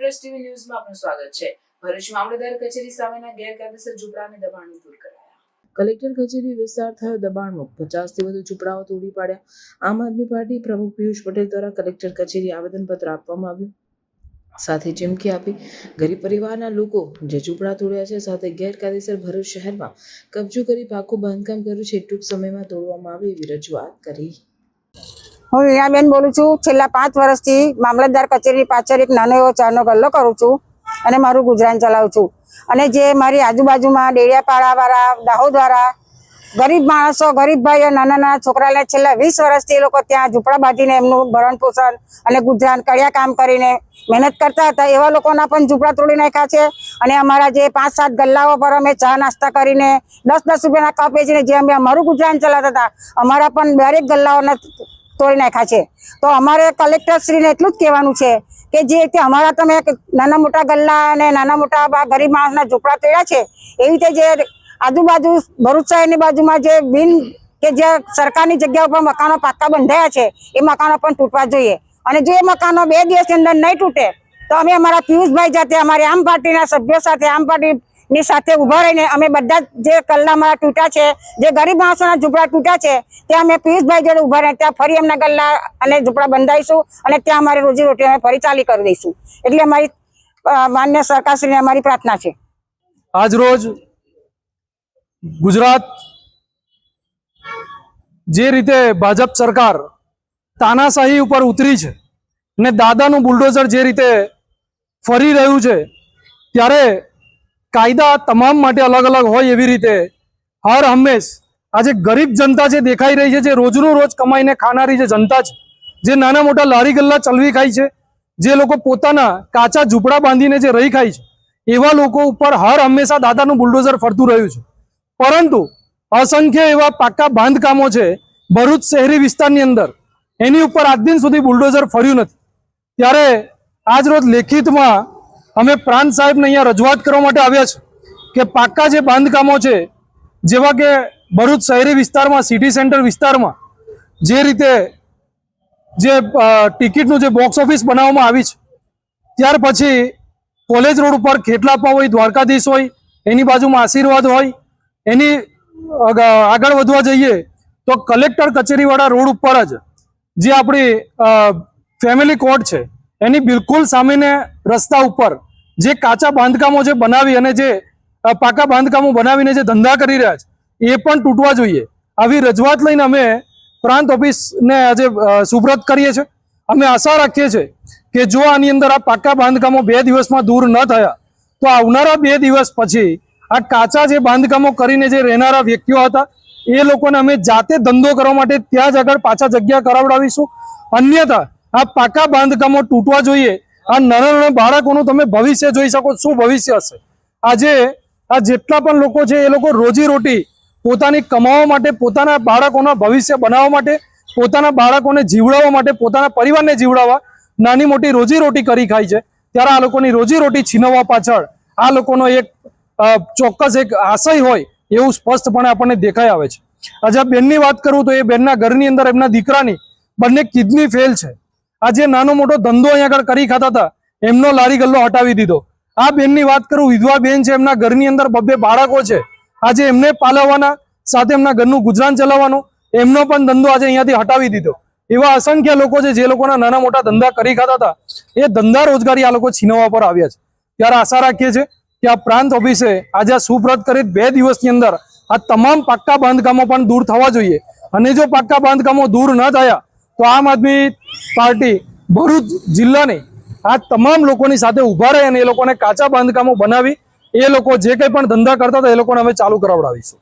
Plus TV ન્યૂઝમાં આપનું સ્વાગત છે। ભરૂચ મામલતદાર કચેરી સામેના ગેરકાયદેસર ઝૂંપડાને દબાણો દૂર કરાયા। કલેક્ટર કચેરી વિસ્તાર થયો દબાણમુક્ત। 50 થી વધુ ઝૂંપડાઓ તોડી પાડ્યા। આમ આદમી પાર્ટી પ્રમુખ પિયુષ પટેલ દ્વારા કલેક્ટર કચેરી આવેદનપત્ર આપવામાં આવ્યું। સાથે ચીમકી આપી ગરીબ પરિવારના લોકો જે ઝૂંપડા તોડ્યા છે સાથે ગેરકાયદેસર ભરૂચ શહેરમાં કબજો કરી પાકું બાંધકામ કર્યું છે ટૂંક સમયમાં તોડવામાં આવે એવી રજૂઆત કરી। હું વીણાબેન બોલું છું। છેલ્લા 5 વર્ષથી મામલતદાર કચેરી પાછળ એક નાનો એવો ચાનો ગલ્લો કરું છું અને મારું ગુજરાન ચલાવું છું। અને જે મારી આજુબાજુમાં ડેડિયાપાડાવાળા, દાહોદવાળા ગરીબ માણસો, ગરીબ ભાઈઓ, નાના નાના છોકરાને છેલ્લા 20 વર્ષથી એ લોકો ત્યાં ઝૂંપડા બાંધીને એમનું ભરણ પોષણ અને ગુજરાન કડિયા કામ કરીને મહેનત કરતા હતા। એવા લોકોના પણ ઝૂંપડા તોડી નાખ્યા છે। અને અમારા જે 5-7 ગલ્લાઓ પર અમે ચા નાસ્તા કરીને 10-10 રૂપિયાના કપ વેચીને જે અમે અમારું ગુજરાન ચલાવતા હતા, અમારા પણ દરેક ગલ્લાઓને તોડી નાખ્યા છે। તો અમારે કલેક્ટરશ્રીને એટલું જ કહેવાનું છે કે જે રીતે અમારા તમે નાના મોટા ગલ્લા અને નાના મોટા ગરીબ માણસના ઝૂંપડા તોડ્યા છે, એવી રીતે જે આજુબાજુ ભરૂચ શહેરની બાજુમાં જે કે જે સરકારની જગ્યા ઉપર મકાનો પાકા બંધાયા છે એ મકાનો પણ તૂટવા જોઈએ। અને જો એ મકાનો 2 દિવસની અંદર નહીં તૂટે તો અમે અમારા પિયુષભાઈ જાતે અમારી આમ પાર્ટીના સભ્યો સાથે આમ પાર્ટીની સાથે ઊભા રહીને અમે બધા જે ગલ્લા અમારા તૂટ્યા છે, જે ગરીબ માણસોના ઝૂંપડા તૂટ્યા છે, ત્યાં અમે પિયુષભાઈ જોડે ઊભા રહીને ત્યાં ફરી એમના ગલ્લા અને ઝૂંપડા બંધાઈશું અને ત્યાં અમારી રોજીરોટી અમે ફરી ચાલી કરી દઈશું। એટલે અમારી માન્ય સરકારશ્રીને અમારી પ્રાર્થના છે। આજ રોજ ગુજરાત જે રીતે ભાજપ સરકાર તાનાશાહી ઉપર ઉતરી છે ને દાદાનું બુલડોઝર જે રીતે ફરી રહ્યું છે, ત્યારે કાયદા તમામ માટે અલગ અલગ હોય એવી રીતે હર હંમેશ આજે ગરીબ જનતા જે દેખાઈ રહી છે, જે રોજનું રોજ કમાઈને ખાનારી જે જનતા છે, જે નાના મોટા લારી ગલ્લા ચલવી ખાય છે, જે લોકો પોતાના કાચા ઝૂંપડા બાંધીને જે રહી ખાય છે, એવા લોકો ઉપર હર હંમેશા દાદાનું બુલડોઝર ફરતું રહ્યું છે। પરંતુ અસંખ્ય એવા પાકા બાંધકામો છે ભરૂચ શહેરી વિસ્તારની અંદર, એની ઉપર આજ દિન સુધી બુલડોઝર ફર્યું નથી। ત્યારે આજ રોજ લેખિતમાં અમે પ્રાંત સાહેબને અહીંયા રજૂઆત કરવા માટે આવ્યા છે કે પાકા જે બાંધકામો છે, જેવા કે ભરૂચ શહેરી વિસ્તારમાં, સિટી સેન્ટર વિસ્તારમાં જે રીતે જે ટિકિટનું જે બોક્સ ઓફિસ બનાવવામાં આવી છે, ત્યાર પછી કોલેજ રોડ ઉપર ખેટલાપા હોય, દ્વારકાધીશ હોય, એની બાજુમાં આશીર્વાદ હોય, એની આગળ વધવા જઈએ તો કલેક્ટર કચેરીવાળા રોડ ઉપર જ જે આપણી ફેમિલી કોર્ટ છે, એની બિલકુલ સામેને રસ્તા ઉપર જે કાચા બાંધકામો જે બનાવી અને જે પાકા બાંધકામો બનાવીને જે ધંધા કરી રહ્યા છે, એ પણ તૂટવા જોઈએ। આવી રજૂઆત લઈને અમે પ્રાંત ઓફિસને આજે સુપ્રત કરીએ છીએ। અમે આશા રાખીએ છીએ કે જો આની અંદર આ પાકા બાંધકામો 2 દિવસમાં દૂર ન થયા તો આવનારા 2 દિવસ પછી આ કાચા જે બાંધકામો કરીને જે રહેનારા વ્યક્તિઓ હતા, એ લોકોને અમે જાતે ધંધો કરવા માટે ત્યાં જ આગળ પાછા જગ્યા કરાવડાવીશું। અન્યથા આ પાકા બાંધકામો તૂટવા જોઈએ। આ નાના નાના બાળકોનું તમે ભવિષ્ય જોઈ શકો, શું ભવિષ્ય હશે। આજે આ જેટલા પણ લોકો છે એ લોકો રોજીરોટી પોતાની કમાવા માટે, પોતાના બાળકોના ભવિષ્ય બનાવવા માટે, પોતાના બાળકોને જીવડાવવા માટે, પોતાના પરિવારને જીવડાવવા નાની મોટી રોજીરોટી કરી ખાય છે। ત્યારે આ લોકોની રોજીરોટી છીનવવા પાછળ આ લોકોનો એક ચોક્કસ એક આશય હોય એવું સ્પષ્ટપણે આપણને દેખાઈ આવે છે। આજે બેનની વાત કરું તો એ બેનના ઘરની અંદર એમના દીકરાની બંને કિડની ફેલ છે। આજે નાનો મોટો ધંધો અહીંયા આગળ કરી ખાતા હતા, એમનો લારી ગલ્લો હટાવી દીધો। આ બેનની વાત કરું, વિધવા બેન છે, એમના ઘરની અંદર 2 બાળકો છે, આજે એમને પાલવવાના, સાથે એમના ઘરનું ગુજરાન ચલાવવાનું, એમનો પણ ધંધો આજે અહીંયાથી હટાવી દીધો। એવા અસંખ્ય લોકો છે જે લોકોના નાના મોટા ધંધા કરી ખાતા હતા, એ ધંધા રોજગારી આ લોકો છીનવવા પર આવ્યા છે। ત્યારે આશા રાખીએ છીએ કે આ પ્રાંત ઓફિસે આજે આ સુપ્રત કરી 2 દિવસની અંદર આ તમામ પાક્કા બાંધકામો પણ દૂર થવા જોઈએ। અને જો પાક્કા બાંધકામો દૂર ન થયા તો આમ આદમી પાર્ટી ભરૂચ જિલ્લાની આ તમામ લોકોની સાથે ઊભા રહે અને એ લોકોને કાચા બાંધકામો બનાવી એ લોકો જે કંઈ પણ ધંધા કરતા હતા એ લોકોને અમે ચાલુ કરાવડાવીશું।